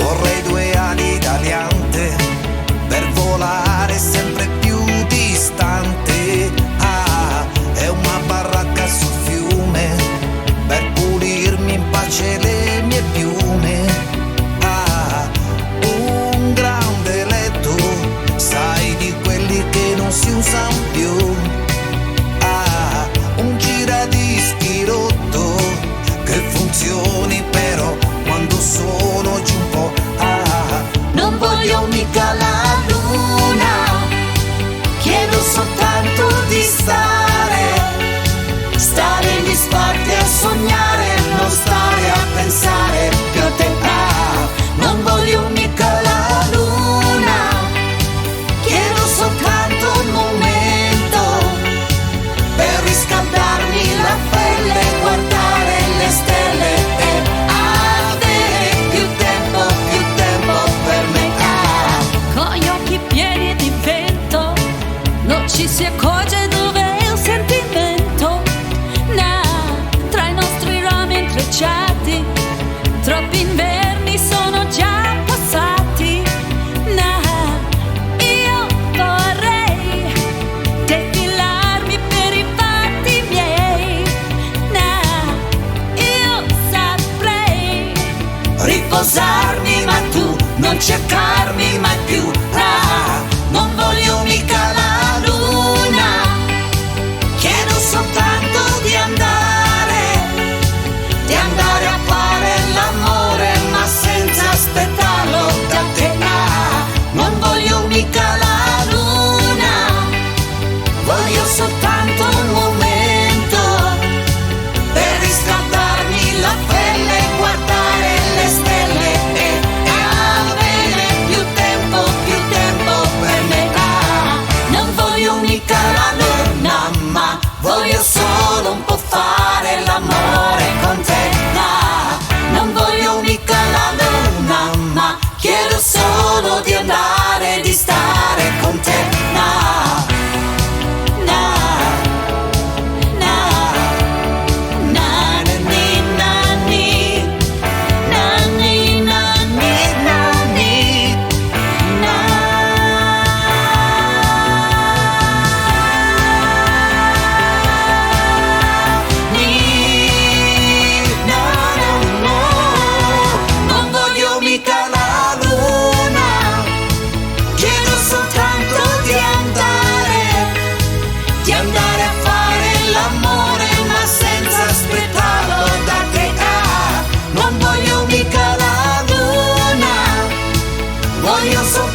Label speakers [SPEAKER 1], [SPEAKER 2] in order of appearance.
[SPEAKER 1] Vorrei 2 ali d'aliante per volare sempre più distante. Ah, è una baracca sul fiume per pulirmi in pace le mie piume. Ah, un grande letto, sai, di quelli che non si usano più. Ah, un giradischi rotto che funzioni però quando sono giù un po'. Ah, non voglio mica la luna, chiedo soltanto di stare in disparte a sognare, non stare a pensare più a te. Ah, non voglio mica la luna, chiedo soltanto un momento per riscaldarmi la pelle, guardare le stelle e avere più tempo per me. Ah,
[SPEAKER 2] Con gli occhi pieni di vento non ci si accorge dove è il sentimento. Tra i nostri rami intrecciati troppi inverni sono già passati. Io vorrei defilarmi per i fatti miei. Io saprei
[SPEAKER 1] riposarmi, ma tu non cercarmi mai più. Ah, non voglio mica la luna, chiedo soltanto di andare a fare l'amore, ma senza aspettarlo da te. Ah, non voglio mica la luna, voglio soltanto un momento per riscaldarmi la pelle, guardare le stelle e avere più tempo per me. Ah, non voglio mica la luna, ma voglio solo un po' fare l'amore con te. Ah, non voglio mica la luna, ma chiedo solo di andare, di stare con te. Ah, non voglio mica la luna, chiedo soltanto di andare a fare l'amore, ma senza aspettarlo da te. Ah, non voglio mica la luna, voglio soltanto